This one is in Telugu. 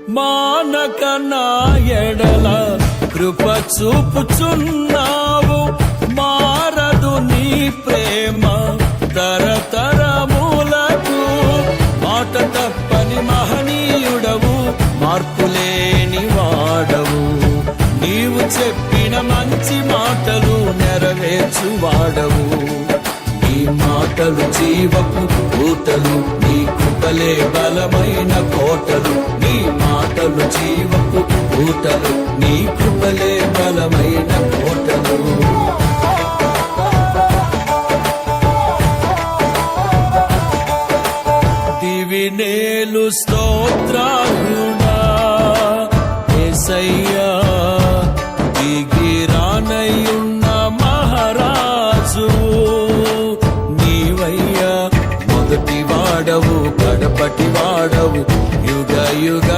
మానక నా ఎడల కృప చూపుచున్నావు. మారదు నీ ప్రేమ తరతరములకు. మాట తప్పని మహనీయుడవు, మార్పులేని వాడవు. నీవు చెప్పిన మంచి మాటలు నెరవేర్చువాడవు. నీ మాటలు జీవపు ఊటలు, నీ కృపలే బలమైన కోటలు. నీ మాటలు జీవపు ఊటలు, నీ కృపలే బలమైన కోటలు.